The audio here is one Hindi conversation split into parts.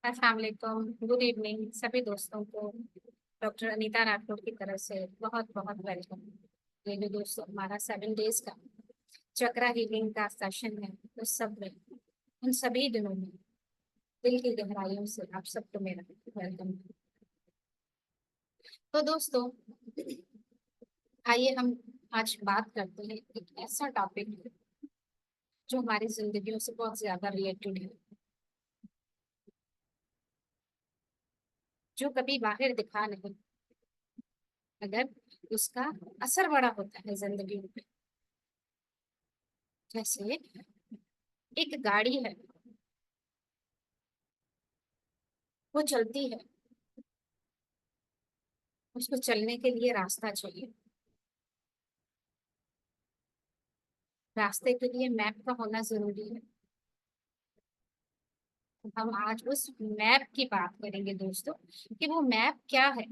अस्सलाम वालेकुम, गुड इवनिंग सभी दोस्तों को। डॉक्टर अनीता राठौर की तरफ से बहुत बहुत वेलकम। ये जो दोस्तों हमारा 7 डेज का चक्रा हीलिंग का सेशन है, उस सब में उन सभी दिनों में दिल की गहराइयों से आप सबको मेरा वेलकम। तो दोस्तों, आइए हम आज बात करते हैं एक ऐसा टॉपिक जो हमारी जिंदगियों से बहुत ज्यादा रिलेटेड है, जो कभी बाहर दिखा नहीं, मगर उसका असर बड़ा होता है जिंदगी में। जैसे एक गाड़ी है, वो चलती है, उसको चलने के लिए रास्ता चाहिए। रास्ते के लिए मैप का होना जरूरी है। तो हम आज उस मैप की बात करेंगे दोस्तों, कि वो मैप क्या है।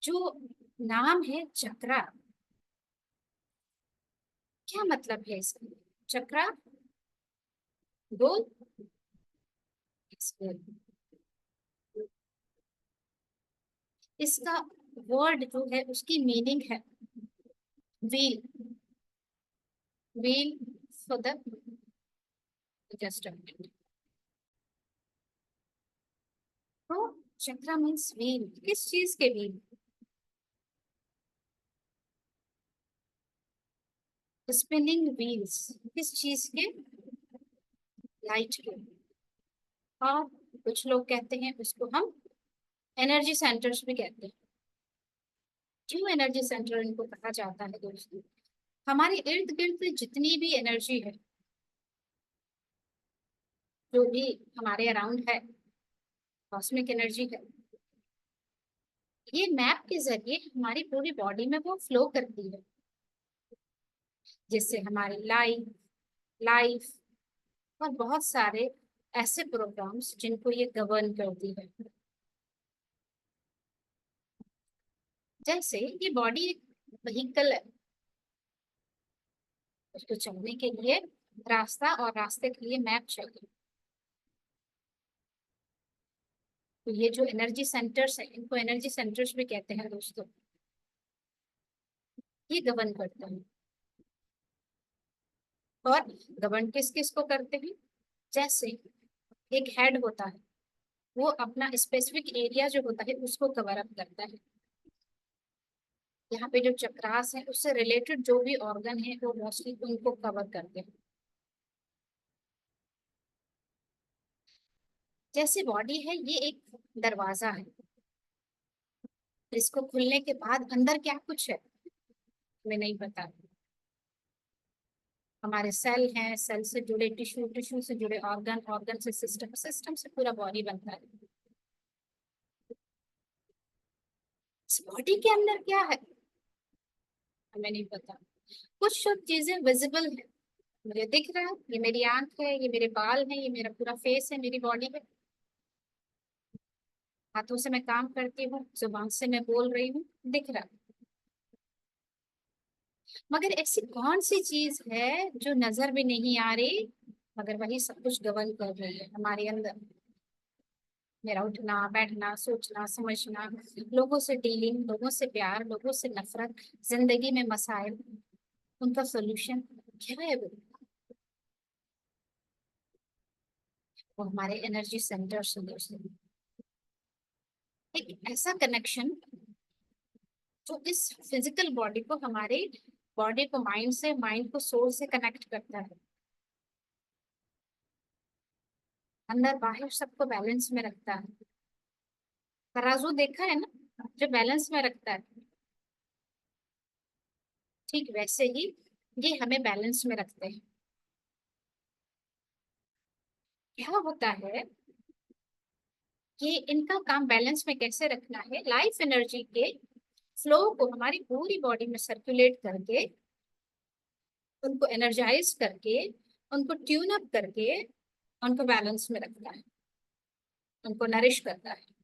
जो नाम है चक्रा, क्या मतलब है इसका? चक्रा गोल, स्क्वायर। इसका वर्ड जो है उसकी मीनिंग है wheel. Wheel for the, just तो चक्रा मीन्स व्हील। किस चीज के व्हील? Spinning wheels. किस चीज के? लाइट के। और कुछ लोग कहते हैं उसको हम एनर्जी सेंटर्स भी कहते हैं। क्यों एनर्जी सेंटर इनको कहा जाता है दोस्तों? हमारे इर्द गिर्द जितनी भी एनर्जी है, जो भी हमारे अराउंड है, कॉस्मिक एनर्जी है, ये मैप के जरिए हमारी पूरी बॉडी में वो फ्लो करती है, जिससे हमारी लाइफ लाइफ और बहुत सारे ऐसे प्रोग्राम्स जिनको ये गवर्न करती है। जैसे ये बॉडी एक व्हीकल है, उसको चलने के लिए रास्ता और रास्ते के लिए मैप चाहिए। तो ये जो एनर्जी सेंटर्स है, इनको एनर्जी सेंटर्स भी कहते हैं दोस्तों। ये गवर्न करते हैं। और गवर्न किस किस को करते हैं? जैसे एक हेड होता है, वो अपना स्पेसिफिक एरिया जो होता है उसको कवर अप करता है। यहाँ पे जो चक्रास है उससे रिलेटेड जो भी ऑर्गन है वो मोस्टली उनको कवर करते हैं। जैसे बॉडी है, ये एक दरवाजा है, इसको खुलने के बाद अंदर क्या कुछ है हमें नहीं पता। हमारे सेल हैं, सेल से जुड़े टिश्यू, टिश्यू से जुड़े ऑर्गन, ऑर्गन से सिस्टम, सिस्टम से पूरा बॉडी बनता है। इस बॉडी के अंदर क्या है हमें नहीं पता। कुछ सब चीजें विजिबल है, मुझे दिख रहा है, ये मेरी आंख है, ये मेरे बाल है, ये मेरा पूरा फेस है, मेरी बॉडी है। हाथों से मैं काम करती हूँ, जुबान से मैं बोल रही हूँ, दिख रहा है। मगर ऐसी कौन सी चीज है जो नजर भी नहीं आ रही, मगर वही सब कुछ गवर्न कर रही है हमारे अंदर? मेरा उठना बैठना, सोचना समझना, लोगों से डीलिंग, लोगों से प्यार, लोगों से नफरत, जिंदगी में मसाइल, उनका सोल्यूशन, क्या है वो हमारे एनर्जी सेंटर से दोस्तों। एक ऐसा कनेक्शन जो इस फिजिकल बॉडी को, हमारे बॉडी को माइंड से, माइंड को सोल से कनेक्ट करता है। अंदर बाहर सबको बैलेंस में रखता है। तराजू देखा है ना, जो बैलेंस में रखता है, ठीक वैसे ही ये हमें बैलेंस में रखते हैं। क्या होता है कि इनका काम बैलेंस में कैसे रखना है, लाइफ एनर्जी के फ्लो को हमारी पूरी बॉडी में सर्कुलेट करके, उनको एनर्जाइज करके, उनको ट्यून अप करके, उनको बैलेंस में रखना है, उनको नरिश करता है।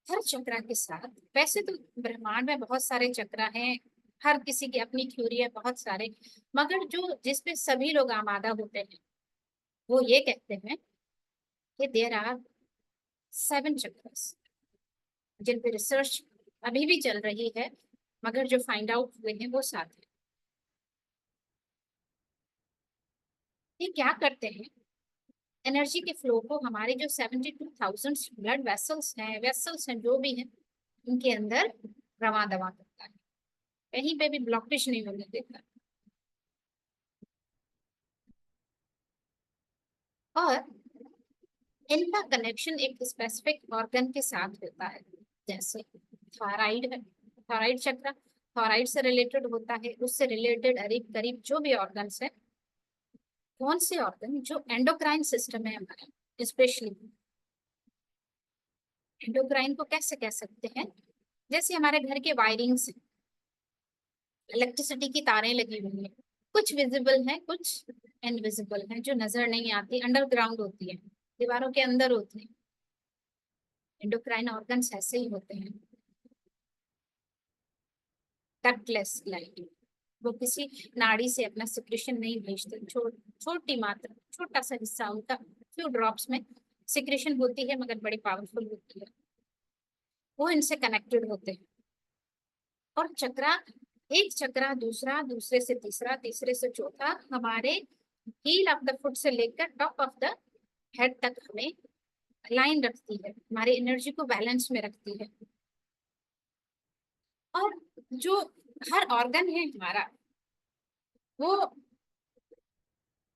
हर चक्रा के साथ, वैसे तो ब्रह्मांड में बहुत सारे चक्रा हैं, हर किसी की अपनी थ्योरी है बहुत सारे, मगर जो जिसपे सभी लोग आमादा होते हैं, वो ये कहते हैं कि देयर आर 7 चक्रास, जिन पे रिसर्च अभी भी चल रही है, मगर जो फाइंड आउट हुए हैं वो 7 है। ये क्या करते हैं, एनर्जी के फ्लो को हमारे जो 72,000 ब्लड वेसल्स हैं जो भी हैं, उनके अंदर रवा दवा करता है, कहीं पे भी ब्लॉकेज नहीं होने देता। और इनका कनेक्शन एक स्पेसिफिक ऑर्गन के साथ होता है, जैसे थायराइड है, थायराइड चक्र थायराइड से रिलेटेड होता है, उससे रिलेटेड करीब करीब जो भी ऑर्गन्स है, कौन से ऑर्गन, जो एंडोक्राइन सिस्टम है हमारा, स्पेशली एंडोक्राइन को कैसे कह सकते हैं, जैसे हमारे घर के वायरिंग्स, इलेक्ट्रिसिटी की तारें लगी हुई हैं, कुछ विजिबल हैं, कुछ इनविजिबल हैं, जो नजर नहीं आती, अंडरग्राउंड होती है, दीवारों के अंदर होती है। एंडोक्राइन ऑर्गन्स ऐसे ही होते हैं, डक्टलेस लाइट, वो किसी नाड़ी से अपना सिक्रेशन नहीं भेजते, छोटी मात्रा, छोटा सा हिस्सा उनका, फ्यू ड्रॉप्स में सिक्रेशन होती है, मगर बड़ी पावरफुल होती है, वो इनसे कनेक्टेड होते हैं। और चक्रा, एक चक्रा दूसरा, दूसरे से तीसरा, तीसरे से चौथा, हमारे हील ऑफ द फुट से लेकर टॉप ऑफ द हेड तक हमें लाइन रखती है, हमारी एनर्जी को बैलेंस में रखती है। और जो हर ऑर्गन है हमारा, वो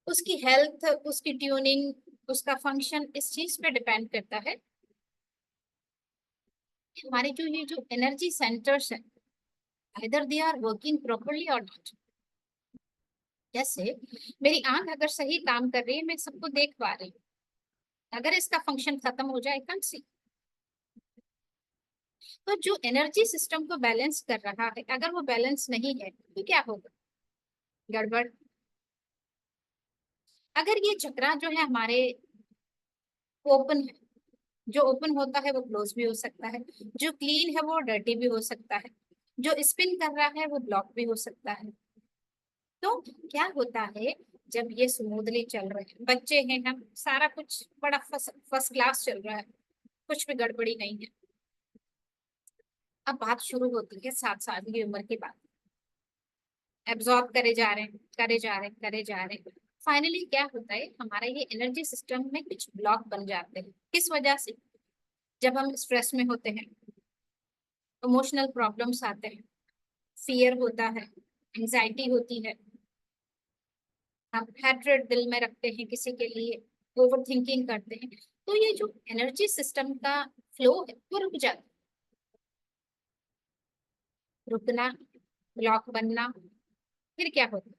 उसकी हेल्थ, उसकी ट्यूनिंग, उसका फंक्शन इस चीज पे डिपेंड करता है, हमारे जो ये जो एनर्जी सेंटर्स है, either they are working properly और नॉट। जैसे मेरी आंख अगर सही काम कर रही है, मैं सबको देख पा रही हूँ, अगर इसका फंक्शन खत्म हो जाए, कम सी, तो जो एनर्जी सिस्टम को बैलेंस कर रहा है, अगर वो बैलेंस नहीं है तो क्या होगा, गड़बड़। अगर ये चक्रा जो है हमारे ओपन है, जो ओपन होता है वो क्लोज भी हो सकता है, जो क्लीन है वो डर्टी भी हो सकता है, जो स्पिन कर रहा है वो ब्लॉक भी हो सकता है। तो क्या होता है, जब ये स्मूथली चल रहे हैं, बच्चे हैं हम, सारा कुछ बड़ा फर्स्ट क्लास चल रहा है, कुछ भी गड़बड़ी नहीं है। अब बात शुरू होती है 7 साल की उम्र की बात, एब्जॉर्ब करे जा रहे हैं, करे जा रहे हैं, करे जा रहे हैं, फाइनली क्या होता है, हमारा ये एनर्जी सिस्टम में कुछ ब्लॉक बन जाते हैं, किस वजह से, जब हम स्ट्रेस में होते हैं, इमोशनल प्रॉब्लम्स आते हैं, फियर होता है, एंजाइटी होती है, हम हैट्रेड दिल में रखते हैं किसी के लिए, ओवर थिंकिंग करते हैं, तो ये जो एनर्जी सिस्टम का फ्लो है वो रुक जाता है। रुकना, ब्लॉक बनना, फिर क्या होता है,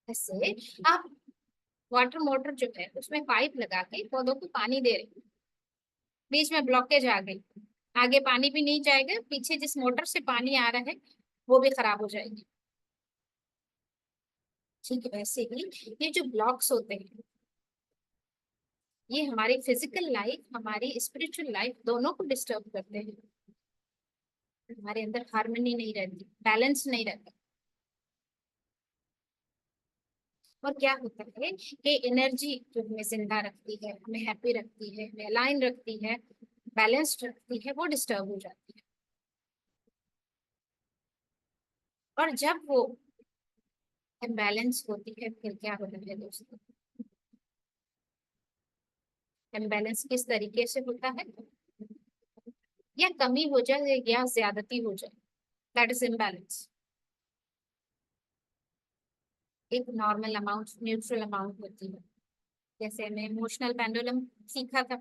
जैसे आप वाटर मोटर जो है उसमें पाइप लगा के पौधों को पानी दे रहे हैं, बीच में ब्लॉकेज आ गई, आगे पानी भी नहीं जाएगा, पीछे जिस मोटर से पानी आ रहा है वो भी खराब हो जाएगी। ठीक है, वैसे ही ये जो ब्लॉक्स होते हैं, ये हमारी फिजिकल लाइफ, हमारी स्पिरिचुअल लाइफ दोनों को डिस्टर्ब करते हैं, हमारे अंदर हार्मनी नहीं रहती, बैलेंस नहीं रहता। और क्या होता है कि एनर्जी जो हमें जिंदा रखती है, हमें हैप्पी रखती है, हमें अलाइन रखती है, बैलेंस्ड रखती है, वो डिस्टर्ब हो जाती है। और जब वो इम्बैलेंस होती है, फिर क्या होता है दोस्तों, इम्बैलेंस किस तरीके से होता है, या कमी हो जाए या ज्यादती हो जाए, दैट इज इम्बैलेंस। एक नॉर्मल अमाउंट, न्यूट्रल अमाउंट होती है, जैसे हमने इमोशनल पेंडुलम सीखा था,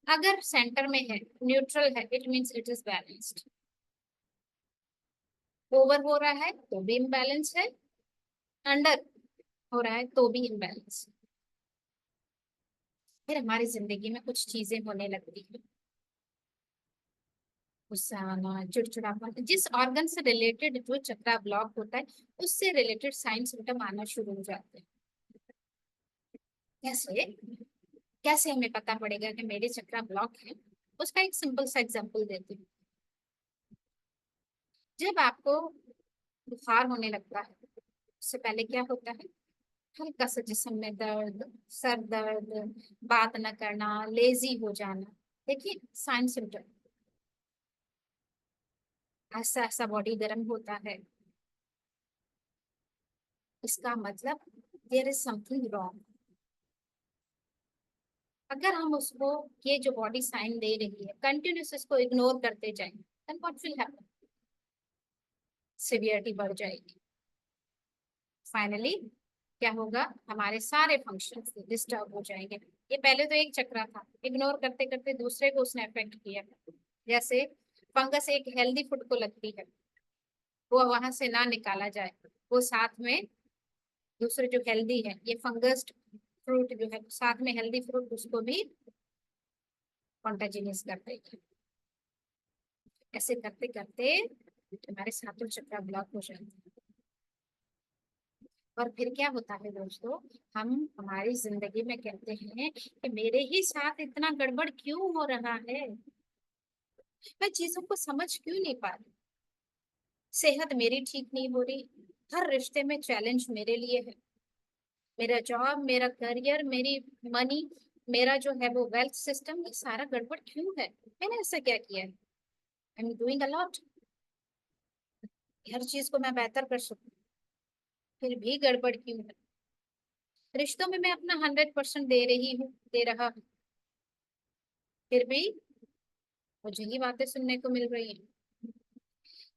अगर सेंटर में है, न्यूट्रल है, it means it is balanced, over हो रहा है तो भी इम्बैलेंस है, अंडर हो रहा है तो भी इम्बैलेंस। फिर हमारी जिंदगी में कुछ चीजें होने लगती है, गुस्सा आना, चिड़चिड़ापन, जिस ऑर्गन से रिलेटेड जो चक्रा ब्लॉक होता है उससे रिलेटेड साइन सिम्टम आना शुरू हो जाते हैं। कैसे, कैसे हमें पता पड़ेगा कि मेरे चक्रा ब्लॉक है, उसका एक सिंपल सा एग्जांपल देती हूँ। जब आपको बुखार होने लगता है, उससे पहले क्या होता है, हल्का सा जिस्म में दर्द, सर दर्द, बात न करना, लेजी हो जाना, देखिए साइन सिम्टम। ऐसा ऐसा बॉडी गर्म होता है, इसका मतलब देयर इज समथिंग रॉन्ग। अगर हम उसको, ये जो बॉडी साइन दे रही है, कंटिन्यूस इसको इग्नोर करते जाएं, then what will happen? Severity बढ़ जाएगी। फाइनली क्या होगा? हमारे सारे फंक्शंस डिस्टर्ब हो जाएंगे। ये पहले तो एक चक्रा था, इग्नोर करते करते दूसरे को उसने अफेक्ट किया। जैसे फंगस एक हेल्दी फूड को लगती है, वो वहां से ना निकाला जाए, वो साथ में दूसरे जो हेल्दी है, ये फंगस फ्रूट जो है साथ में हेल्दी फ्रूट, उसको भी कॉन्टाजिनियस कर देगी। ऐसे करते करते हमारे सातों चक्र ब्लॉक हो जाते हैं। और फिर क्या होता है दोस्तों, हम हमारी जिंदगी में कहते हैं कि मेरे ही साथ इतना गड़बड़ क्यों हो रहा है, मैं चीजों को समझ क्यों नहीं पा रही, सेहत मेरी ठीक नहीं हो रही, हर रिश्ते में चैलेंज मेरे लिए है, मेरा जॉब, मेरा करियर, मेरी मनी, मेरा जो है वो वेल्थ सिस्टम, ये सारा गड़बड़ क्यों है? मैंने ऐसा क्या किया है? I am doing a lot, हर चीज को मैं बेहतर कर सकूं, फिर भी गड़बड़ क्यों है? रिश्तों में मैं अपना 100% दे रही हूँ, दे रहा हूँ, फिर भी मुझे ही बातें सुनने को मिल रही है।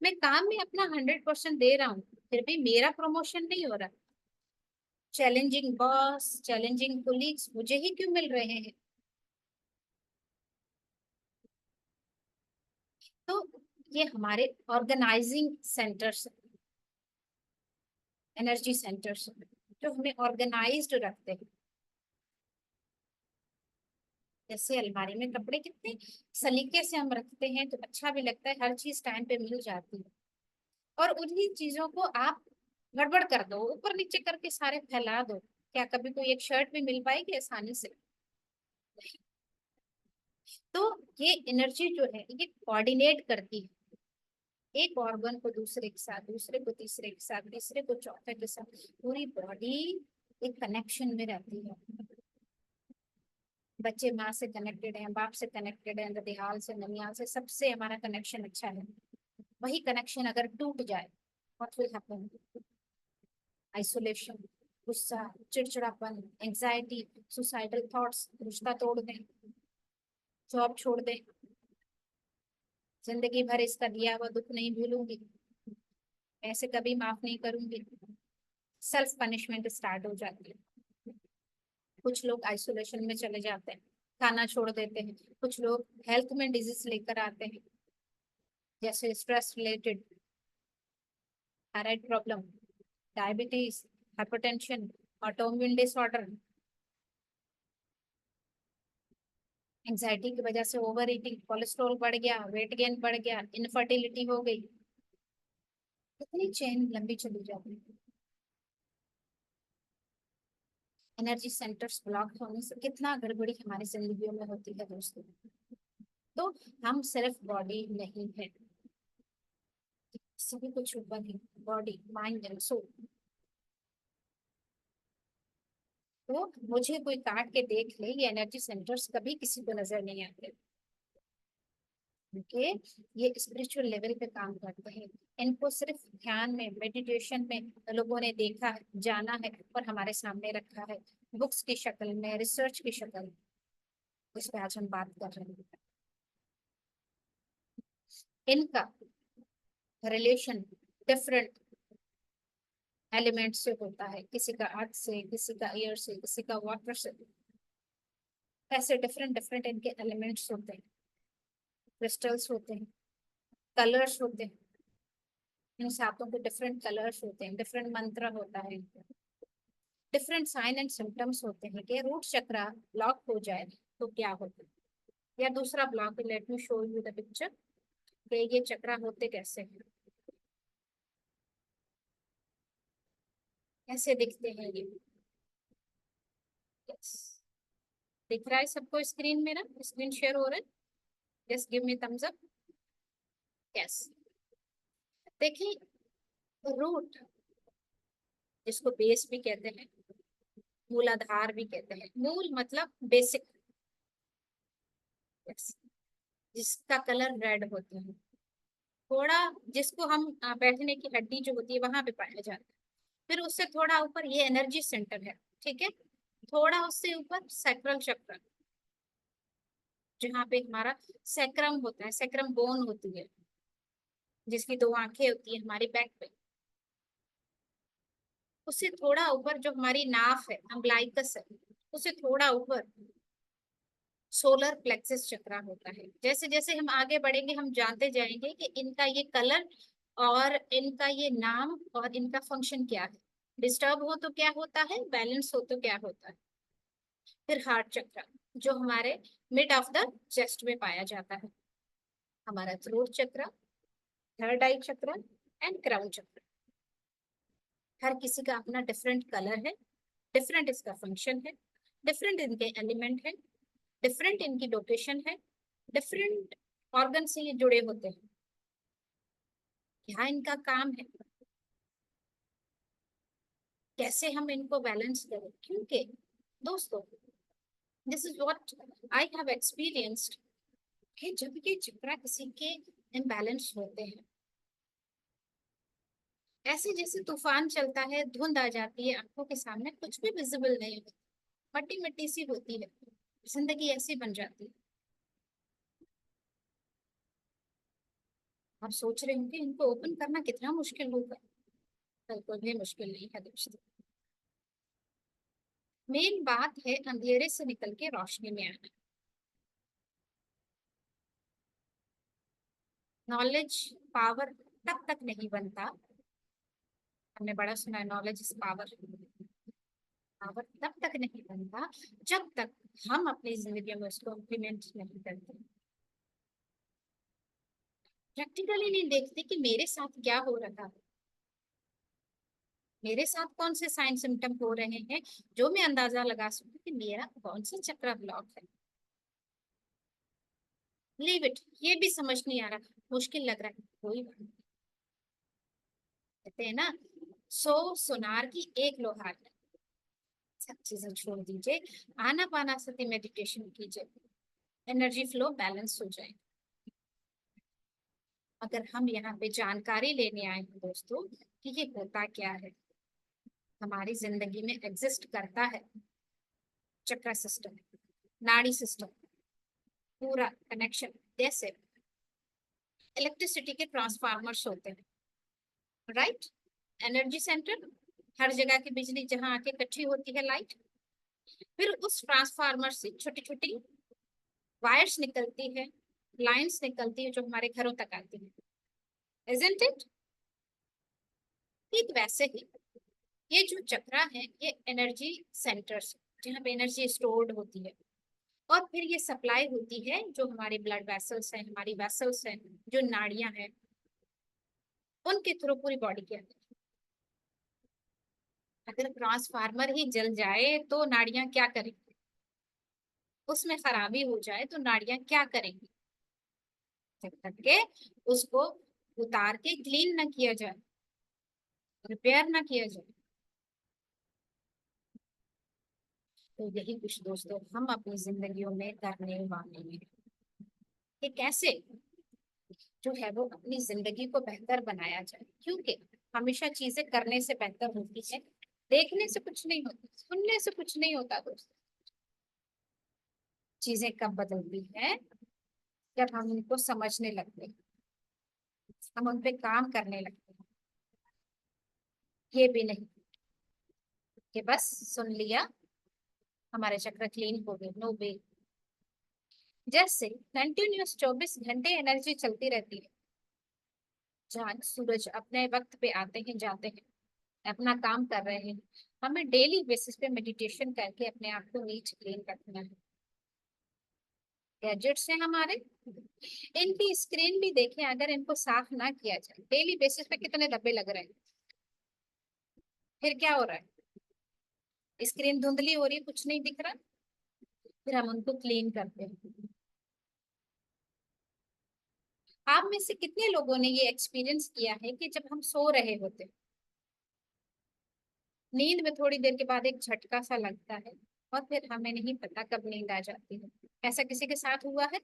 मैं काम में अपना 100% दे रहा हूँ, फिर भी मेरा प्रमोशन नहीं हो रहा। चैलेंजिंग बॉस, चैलेंजिंग कोलीग्स मुझे ही क्यों मिल रहे हैं? तो ये हमारे ऑर्गेनाइजिंग सेंटर्स, एनर्जी सेंटर्स, जो हमें ऑर्गेनाइज्ड रखते हैं। जैसे अलमारी में कपड़े कितने सलीके से हम रखते हैं, तो अच्छा भी लगता है, हर चीज टाइम पे मिल जाती है। और उन्हीं चीजों को आप गड़बड़ कर दो, ऊपर नीचे करके सारे फैला दो, क्या कभी कोई एक शर्ट भी मिल पाएगी आसानी से? तो ये एनर्जी जो है ये कोऑर्डिनेट करती है, एक ऑर्गन को दूसरे के साथ, दूसरे को तीसरे के साथ, तीसरे को चौथे के साथ, पूरी बॉडी एक कनेक्शन में रहती है। बच्चे माँ से कनेक्टेड हैं, बाप से कनेक्टेड हैं, ददियाल से, ननियाल से, सबसे हमारा कनेक्शन अच्छा है। वही कनेक्शन अगर टूट जाए, व्हाट विल हैपन? आइसोलेशन, गुस्सा, चिड़चिड़ापन, एंजाइटी, सुसाइडल थॉट्स, रिश्ता तोड़ दें, जॉब छोड़ दें, जिंदगी भर इसका दिया हुआ दुख नहीं भूलूंगी, ऐसे कभी माफ नहीं करूंगी, सेल्फ पनिशमेंट स्टार्ट हो जाती है। कुछ लोग आइसोलेशन में चले जाते हैं, खाना छोड़ देते हैं, कुछ लोग हेल्थ में डिजीज लेकर आते हैं, जैसे stress related, thyroid problem, diabetes, hypertension, autoimmune disorder, anxiety की वजह से ओवर ईटिंग, कोलेस्ट्रॉल बढ़ गया, वेट गेन बढ़ गया, इनफर्टिलिटी हो गई, कितनी चेन लंबी चली जाती है। एनर्जी सेंटर्स ब्लॉक होने से कितना गड़बड़ी हमारी जिंदगियों में होती है दोस्तों। तो हम सिर्फ बॉडी नहीं है, सभी कुछ ऊपर है, बॉडी, माइंड एंड सोल। तो मुझे कोई काट के देख ले, ये एनर्जी सेंटर्स कभी किसी को नजर नहीं आते, क्योंकि ये स्पिरिचुअल लेवल पे काम करते हैं। इनको सिर्फ ध्यान में, मेडिटेशन में लोगों ने देखा है, जाना है, और हमारे सामने रखा है, बुक्स की शक्ल में, रिसर्च की शक्ल में। इस पे आज हम बात कर रहे हैं। इनका रिलेशन डिफरेंट एलिमेंट से होता है, किसी का अर्थ से, किसी का एयर से, किसी का वाटर से, ऐसे डिफरेंट डिफरेंट इनके एलिमेंट्स होते हैं, क्रिस्टल्स होते हैं, कलर्स होते हैं, इन सातों के डिफरेंट कलर्स होते हैं, डिफरेंट मंत्र होता है, डिफरेंट साइन एंड सिम्टम्स होते हैं कि रूट चक्रा ब्लॉक हो जाए तो क्या होता है। या दूसरा block, let me show you the picture, कि ये चक्रा होते कैसे हैं, कैसे दिखते हैं ये। Yes. दिख रहा है सबको स्क्रीन? मेरा स्क्रीन शेयर हो रहा है? Just give me thumbs up. Yes, देखिए, रूट जिसको बेस भी कहते हैं, मूलाधार भी कहते हैं। मूल मतलब बेसिक, जिसका कलर रेड होता है। थोड़ा जिसको हम बैठने की हड्डी जो होती है वहां पे पाया जाता है। फिर उससे थोड़ा ऊपर ये एनर्जी सेंटर है, ठीक है। थोड़ा उससे ऊपर सैक्रल चक्र, जहाँ पे हमारा सैक्रम होता है, सैक्रम बोन होती है, जिसकी दो आंखें होती है हमारे बैक पे। उससे थोड़ा ऊपर जो हमारी नाफ है, अम्बलाइकस है, उससे थोड़ा ऊपर सोलर प्लेक्सस चक्रा होता है। जैसे जैसे हम आगे बढ़ेंगे हम जानते जाएंगे कि इनका ये कलर और इनका ये नाम और इनका फंक्शन क्या है। डिस्टर्ब हो तो क्या होता है, बैलेंस हो तो क्या होता है। फिर हार्ट चक्र, जो हमारे मिड ऑफ द चेस्ट में पाया जाता है। हमारा थ्रोट चक्र, थर्ड आई चक्र एंड क्राउन चक्र। हर किसी का अपना डिफरेंट कलर है, डिफरेंट इसका फंक्शन है, डिफरेंट इनके एलिमेंट है, डिफरेंट इनकी लोकेशन है, डिफरेंट ऑर्गन से ये जुड़े होते हैं। क्या इनका काम है, कैसे हम इनको बैलेंस करें। क्योंकि दोस्तों, this is what I have experienced, कि जब ये चक्रा किसी के इम्बैलेंस होते हैं, ऐसे जैसे तूफान चलता है, धुंध आ जाती है, आंखों के सामने कुछ भी विजिबल नहीं होता, मट्टी मिट्टी सी होती है, जिंदगी ऐसी बन जाती है। आप सोच रहे होंगे इनको ओपन करना कितना मुश्किल होगा। बिल्कुल भी मुश्किल नहीं है दोस्तों। मेन बात है अंधेरे से निकल के रोशनी में आना। नॉलेज पावर तब तक नहीं बनता, हमने बड़ा सुना है नॉलेज इज पावर। पावर तब तक नहीं बनता जब तक हम अपनी जिंदगी में उसको इम्प्लीमेंट नहीं करते, प्रैक्टिकली नहीं देखते कि मेरे साथ क्या हो रहा है, मेरे साथ कौन से साइन सिम्टम हो रहे हैं, जो मैं अंदाजा लगा सकूं कि मेरा कौन सा चक्र ब्लॉक है। लीव इट, ये भी समझ नहीं आ रहा, मुश्किल लग रहा है, कोई बात नहीं। कहते हैं ना, 100 सुनार की एक लोहार। सब चीजें छोड़ दीजिए, आना पाना सती मेडिटेशन कीजिए, एनर्जी फ्लो बैलेंस हो जाए। अगर हम यहाँ पे जानकारी लेने आए हैं दोस्तों कि ये होता क्या है, हमारी जिंदगी में एग्जिस्ट करता है चक्र सिस्टम, नाड़ी सिस्टम, पूरा कनेक्शन। जैसे इलेक्ट्रिसिटी के ट्रांसफार्मर्स होते हैं, राइट। एनर्जी सेंटर, हर जगह की बिजली जहां आके इकट्ठी होती है, लाइट। फिर उस ट्रांसफार्मर से छोटी छोटी वायर्स निकलती है, लाइंस निकलती है, जो हमारे घरों तक आती है, इजंट इट। ठीक वैसे ही ये जो चक्रा है, ये एनर्जी सेंटर्स, जहाँ पे एनर्जी स्टोर्ड होती है, और फिर ये सप्लाई होती है जो हमारे ब्लड वेसल्स हैं, हमारी वेसल्स हैं, जो नाड़ियां हैं, उनके थ्रू पूरी बॉडी के अंदर। अगर ट्रांसफार्मर ही जल जाए तो नाड़ियां क्या करेंगी, उसमें खराबी हो जाए तो नाड़ियां क्या करेंगी, जब तक के उसको उतार के क्लीन ना किया जाए, रिपेयर ना किया जाए। तो यही कुछ दोस्तों हम अपनी जिंदगियों में करने वाले हैं, कि कैसे जो है वो अपनी जिंदगी को बेहतर बनाया जाए। क्योंकि हमेशा चीजें करने से बेहतर होती है, देखने से कुछ नहीं होता, सुनने से कुछ नहीं होता दोस्तों। चीजें कब बदलती है, जब हम उनको समझने लगते हैं, हम उन पे काम करने लगते हैं। ये भी नहीं कि बस सुन लिया, हमारे चक्र क्लीन हो गए, नो वे। जैसे कंटिन्यूअस 24 घंटे एनर्जी चलती रहती है, जहाँ सूरज अपने वक्त पे आते हैं जाते हैं, अपना काम कर रहे हैं, हमें डेली बेसिस पे मेडिटेशन करके अपने आप को नीट क्लीन रखना है। गैजेट्स हैं हमारे, इनकी स्क्रीन भी देखें, अगर इनको साफ ना किया जाए, डेली बेसिस पे कितने धब्बे लग रहे हैं। फिर क्या हो रहा है, स्क्रीन धुंधली हो रही है, कुछ नहीं दिख रहा, फिर हम उनको क्लीन करते हैं। आप में से कितने लोगों ने ये एक्सपीरियंस किया है कि जब हम सो रहे होते, नींद में थोड़ी देर के बाद एक झटका सा लगता है और फिर हमें नहीं पता कब नींद आ जाती है। ऐसा किसी के साथ हुआ है?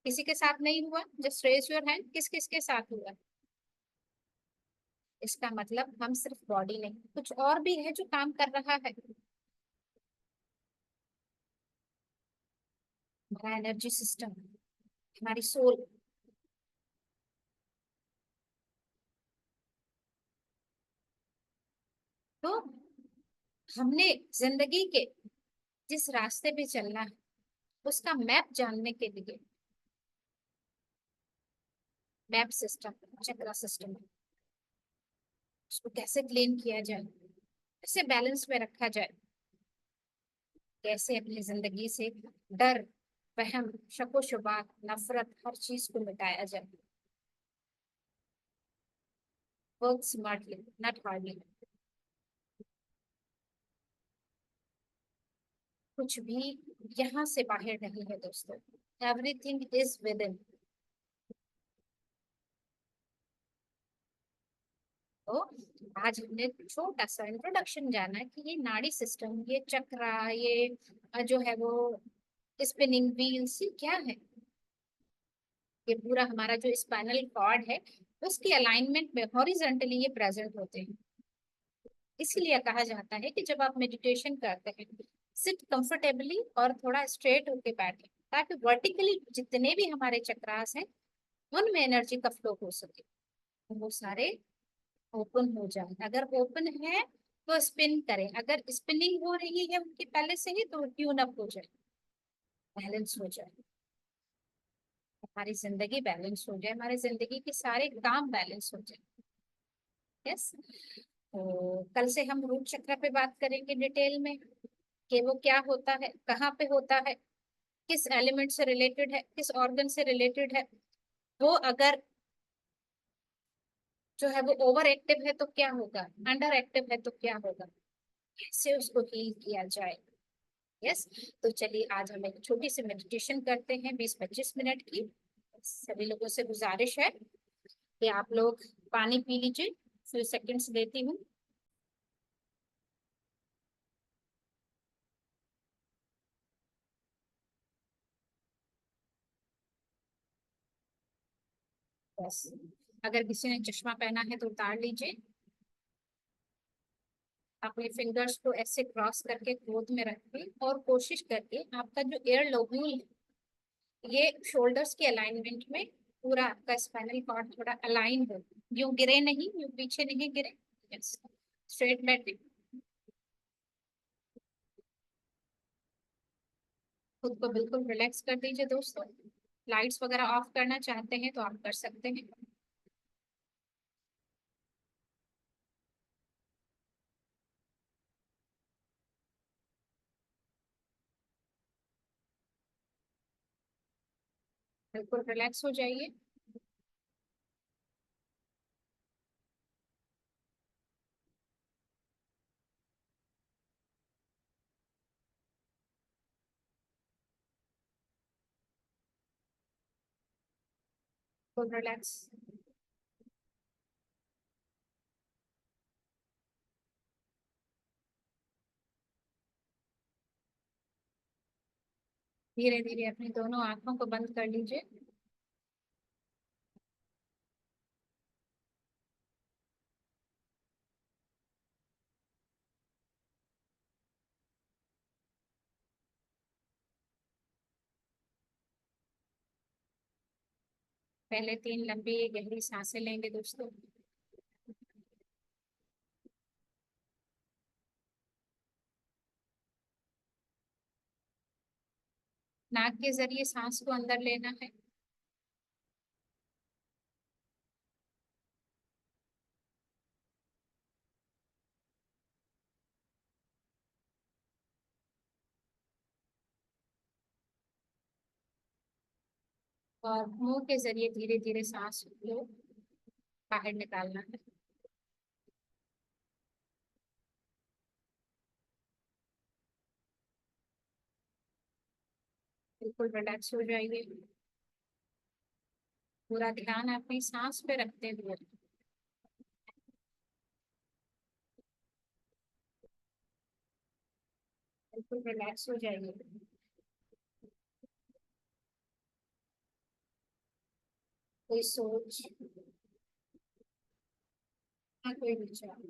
किसी के साथ नहीं हुआ? जस्ट रेज योर हैंड, किस किस के साथ हुआ? इसका मतलब हम सिर्फ बॉडी नहीं, कुछ और भी है जो काम कर रहा है। हमारा एनर्जी सिस्टम, हमारी सोल। तो हमने जिंदगी के जिस रास्ते पे चलना है उसका मैप जानने के लिए मैप सिस्टम, चक्रा सिस्टम, उसको कैसे क्लीन किया जाए, कैसे बैलेंस में रखा जाए, कैसे अपनी जिंदगी से डर, वहम, शको शुबा, नफरत, हर चीज को मिटाया जाए। Work smartly, not hardly. कुछ भी यहाँ से बाहर नहीं है दोस्तों, एवरीथिंग इज विद इन। तो आज हमने छोटा सा इंट्रोडक्शन जाना कि ये नाड़ी सिस्टम, ये चक्रा, ये जो है वो स्पिनिंग व्हील्स, ये क्या है। ये पूरा हमारा जो स्पाइनल कॉर्ड है उसकी अलाइनमेंट में हॉरिजॉन्टली ये प्रेजेंट होते हैं। इसीलिए कहा जाता है कि जब आप मेडिटेशन करते हैं, सिट कंफर्टेबली और थोड़ा स्ट्रेट होके बैठे, ताकि वर्टिकली जितने भी हमारे चक्रास हैं उनमें एनर्जी का फ्लो हो सके, वो सारे ओपन हो जाए। अगर ओपन है तो स्पिन करें, अगर स्पिनिंग हो रही है उनकी पहले से ही तो ट्यून अप हो जाए, बैलेंस हो जाए, हमारी जिंदगी बैलेंस हो जाए, हमारी जिंदगी के सारे काम बैलेंस हो जाए। यस। तो कल से हम रूट चक्र पे बात करेंगे डिटेल में कि वो क्या होता है, कहाँ पे होता है, किस एलिमेंट से रिलेटेड है, किस ऑर्गन से रिलेटेड है, वो अगर जो है वो ओवर एक्टिव है तो क्या होगा, अंडर एक्टिव है तो क्या होगा, कैसे उसको हील किया जाए। यस। तो चलिए आज हम एक छोटी सी मेडिटेशन करते हैं 20-25 मिनट की। सभी लोगों से गुजारिश है कि आप लोग पानी पी लीजिए, फ्यू सेकंड्स देती हूँ। बस, अगर किसी ने चश्मा पहना है तो उतार लीजिए। अपने फिंगर्स को ऐसे क्रॉस करके गोद में रखिए और कोशिश करके आपका जो एयर लोब्यूल है ये शोल्डर्स के अलाइनमेंट में, पूरा आपका स्पाइनल कॉर्ड थोड़ा अलाइन हो, यूं गिरे नहीं, यूं पीछे नहीं गिरे। यस, स्ट्रेट बैठे। खुद को बिल्कुल रिलैक्स कर दीजिए दोस्तों। लाइट्स वगैरह ऑफ करना चाहते हैं तो आप कर सकते हैं। बिल्कुल रिलैक्स हो जाइए। बिल्कुल रिलैक्स। धीरे धीरे अपनी दोनों आंखों को बंद कर लीजिए। पहले 3 लंबी गहरी सांसें लेंगे दोस्तों। नाक के जरिए सांस को अंदर लेना है और मुंह के जरिए धीरे धीरे सांस को बाहर निकालना है। बिल्कुल रिलैक्स हो जाइए। पूरा ध्यान अपनी सांस पे रखते हुए बिल्कुल रिलैक्स हो जाइए। कोई सोच ना कोई विचार,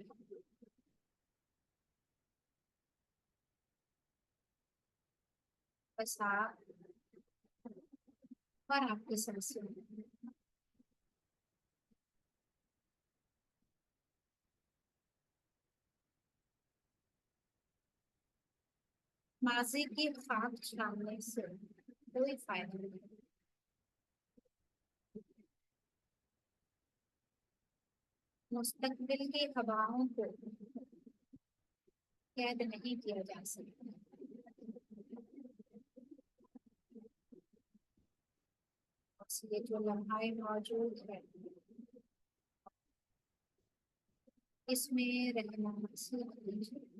बस आप और आपकी सांसें। माजी की खाक छानने से कोई फायदा नहीं। मुस्तकबिल की हवाओं को कैद नहीं किया जा सकता। बस ये जो लम्हा मौजूद है इसमें रहना सीख लीजिए।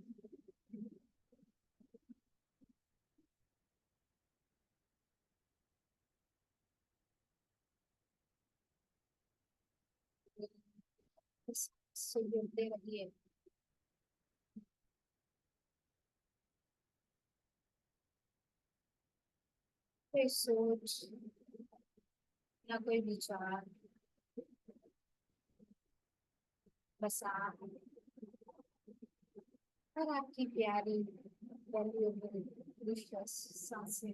इससे जुड़ते रहिए। कोई सोच या कोई विचार, बस आप और आपकी प्यारी वैल्यूएबल प्रीशियस सांसें।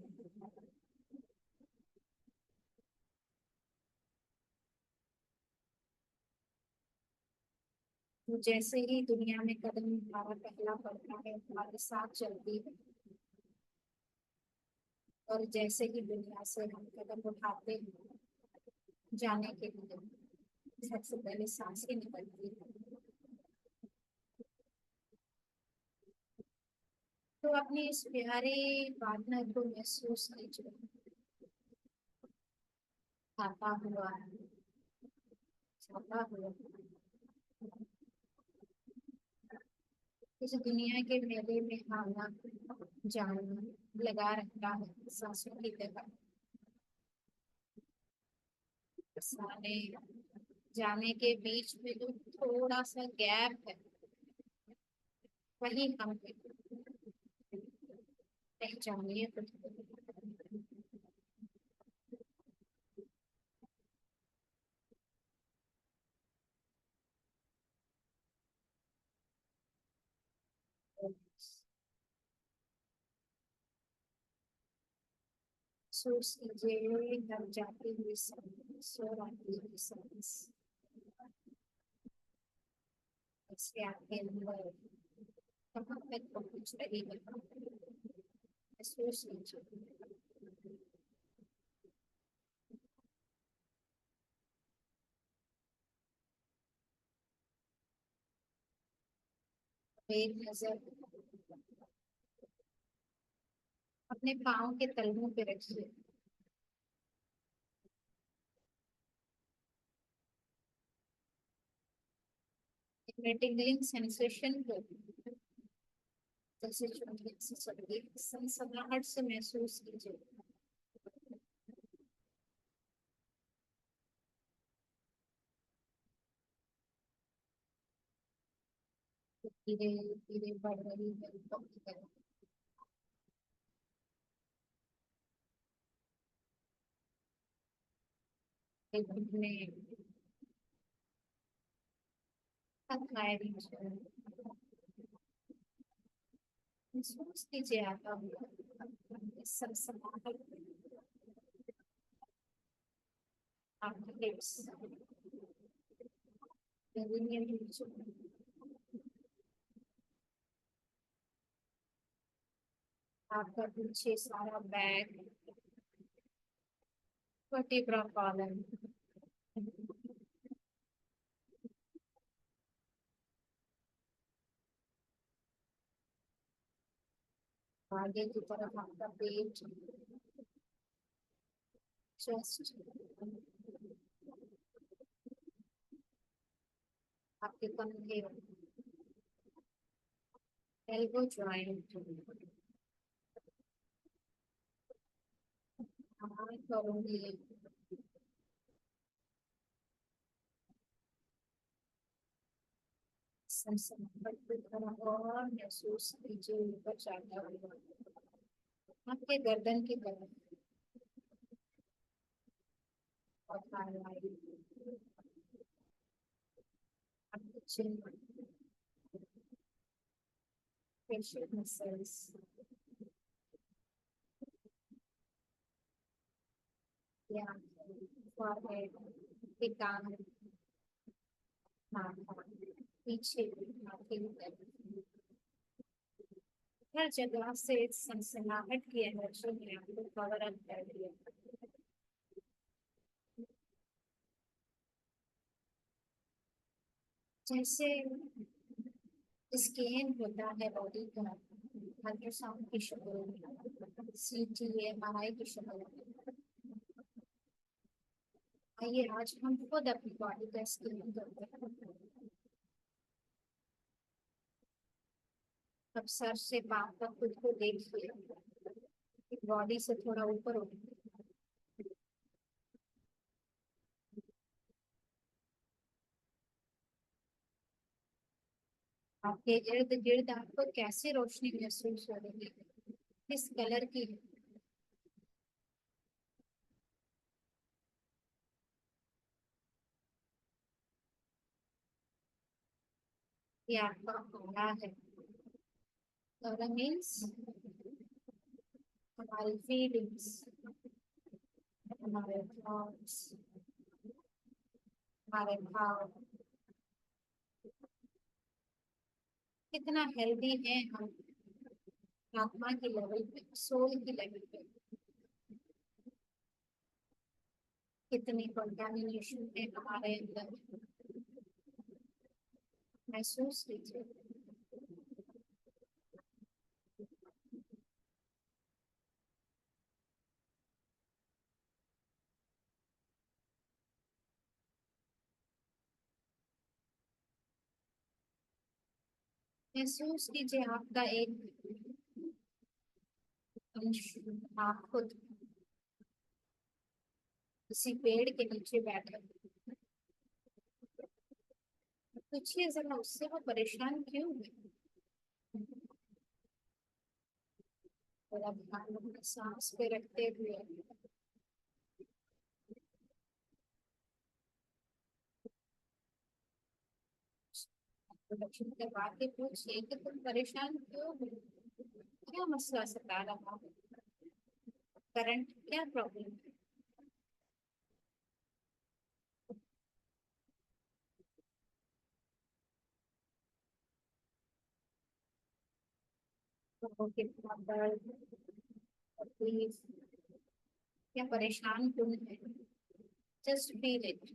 तो जैसे ही दुनिया में कदम हमारा पहला पड़ता है हमारे साथ चलती है, और जैसे ही दुनिया से हम कदम उठाते हैं जाने के लिए, सबसे पहले सांसें निकलती है। तो अपनी इस प्यारे पार्टनर को महसूस कीजिए आता हुआ, जाता हुआ। इस दुनिया के मेले में आना जाना लगा रहता है सांसों की तरह। बस आने जाने के बीच में जो थोड़ा सा गैप है वही हम पहचानिए खुद को। सोच कीजिए घर जाती हुई सांस, सो आती हुई सांस, इसके आपके अंदर कहाँ तक पहुंच रही है महसूस कीजिए। एक नजर अपने पाँव के तलवों पे रखिए। टिंगलिंग सेंसेशन को जैसे चुंबक से संगीत सनसनाहट से महसूस कीजिए। धीरे धीरे बढ़ रही है ऊपर की तरफ। एक घुटने थकाए नीचे महसूस कीजिए आता हुआ सनसनाहट आपके हिप्स नीचे, आपका पीछे सारा बैग, वर्टिब्रा कॉलम, आगे की तरफ आपका पेट, चेस्ट, आपके कंधे, एल्बो जॉइंट, करूंगी सनसनाहट की तरह और महसूस कीजिए ऊपर जाता हुआ आपके गर्दन की तरफ और हाईलाइट आपके चिन फेशियल मसल्स या फॉरहेड के कान माथा पीछे माथे की तरफ हर जगह से सनसनाहट की एनर्जी ने आपको कवर अप कर दिया। जैसे स्कैन होता है बॉडी का अल्ट्रासाउंड की शक्ल में, सीटी एमआरआई की शक्ल में, आइए आज हम खुद अपनी बॉडी का स्कैन करते हैं। अब सर से पांव तक खुद को देखिए, बॉडी से थोड़ा ऊपर उठिए। आपके इर्द गिर्द आपको कैसी रोशनी महसूस हो रही है, किस कलर की है? ये आपका ऑरा है। ऑरा मीन्स हमारी फीलिंग्स, हमारे थॉट्स, हमारे भाव, कितना हेल्दी है हम आत्मा की लेवल पे, सोल की लेवल पे, कितनी कंटामिनेशन है हमारे अंदर, महसूस कीजिए। महसूस कीजिए आपका एक अंश, आप खुद किसी पेड़ के नीचे बैठे, पूछिए जरा उससे वो परेशान क्यों है। और अब ध्यान अपने सांस पे रखते हुए प्रोडक्शन के बाद के पूछिए कि तुम परेशान क्यों हो, क्या मसला सता रहा है, करंट क्या प्रॉब्लम है। तो कितना दर्द, तकलीफ या परेशान क्यों है, जस्ट फील इट।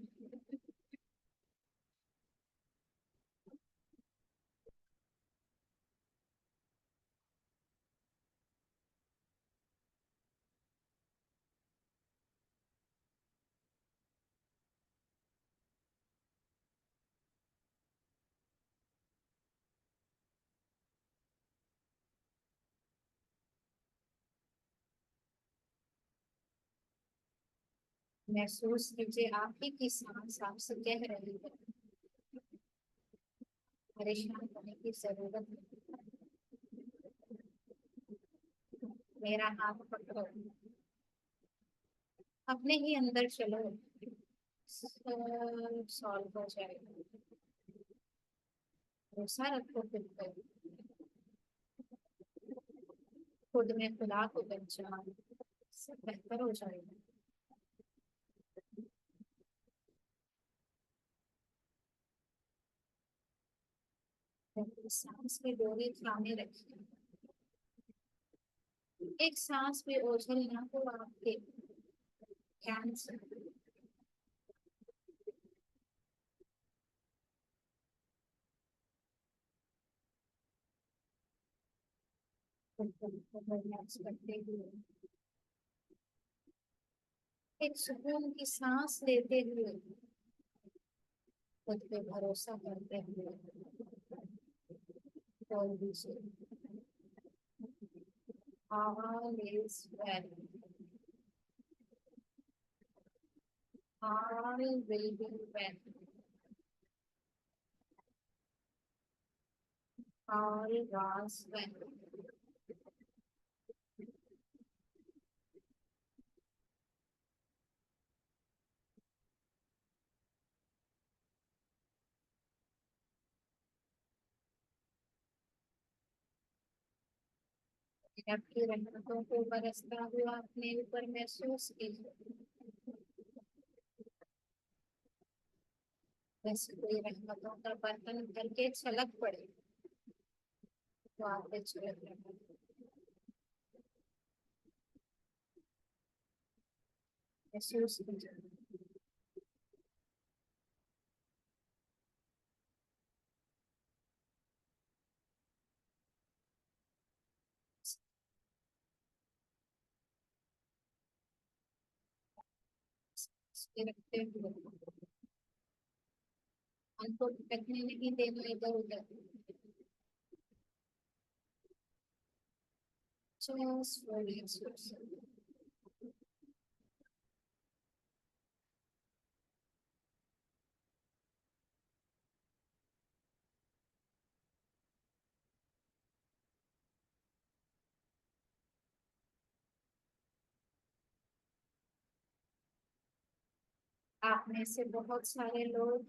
महसूस कीजिए आप ही की सांस आपसे कह रही है परेशान होने की जरूरत नहीं, मेरा हाथ पकड़ो, अपने ही अंदर चलो, सब सॉल्व हो जाएगा। भरोसा रखो खुद पर, खुद में खुदा को पहचान, सब बेहतर हो जाएगा। सांस की डोरी थामे रखिए, एक सांस भी ओझल ना हो आपके ध्यान से। रिलैक्स करते हुए एक सुकून की सांस लेते हुए खुद पे भरोसा करते हुए बोल दीजिए, all is well, all will be well। all was well. आपकी रहमतों को बरसता हुआ अपने ऊपर महसूस कीजिए। जैसे कोई रहमतों का बर्तन करके छलक पड़े तो आप पे छलक रहे महसूस कीजिए। इसके रखते हुए हमको भटकने नहीं देना इधर उधर। Just relax yourself. आप में से बहुत सारे लोग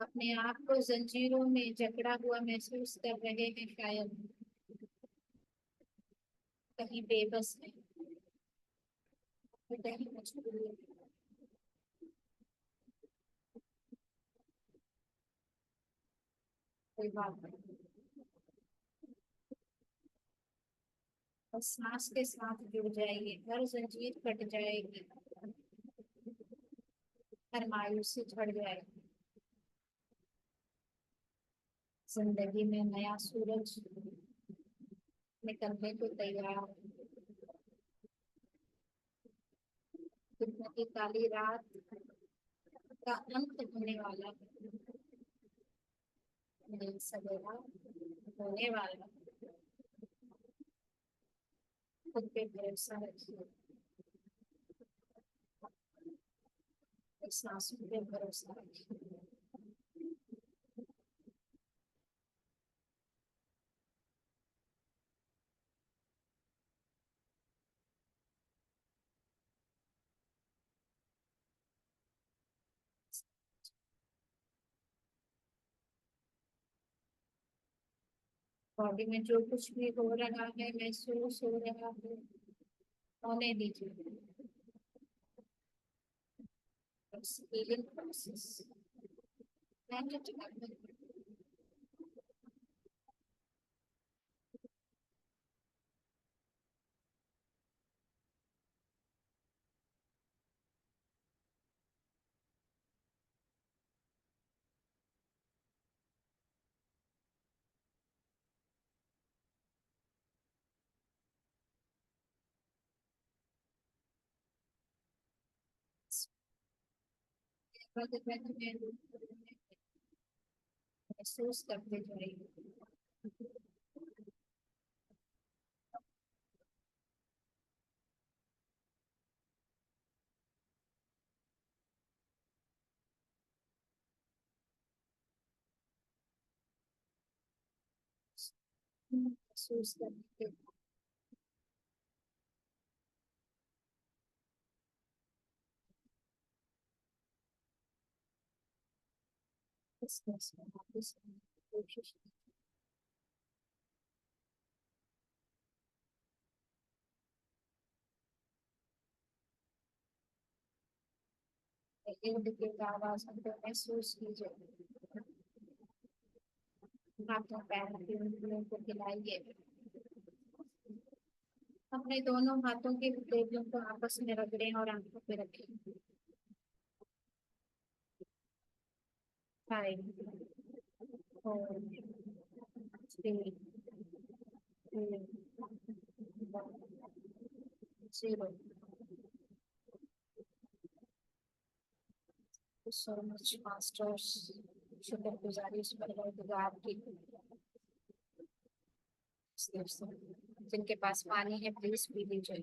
अपने आप को जंजीरों में जकड़ा हुआ महसूस कर रहे हैं, शायद कहीं बेबस है, कहीं मजबूर है। कोई बात नहीं, और सांस के साथ जुड़ जाइए, हर जंजीर कट जाएगी, हर मायूसी झड़ जाएगी। जिंदगी में नया सूरज निकलने को तैयार, दुनिया की काली रात का अंत होने वाला है, नई सवेरा होने वाला है। खुद पे भरोसा रखिए, सांसों पे भरोसा रखिए। बॉडी में जो कुछ भी हो रहा है, महसूस हो रहा है, होने दीजिए। बस हीलिंग प्रोसेस महसूस करते जाइए। महसूस करते वापस कोशिश इर्द गिर्द आवाज को महसूस कीजिए। हाथों पैरों की उंगलियों को हिलाइए। अपने दोनों हाथों की उंगलियों को आपस में रगड़ें और आंखों पे रखें। 5 4 3 2 0। सो मच मास्टर्स, शुक्रगुजारी इस परवरदिगार की, जिनके पास पानी है प्लीज पी लीजिए।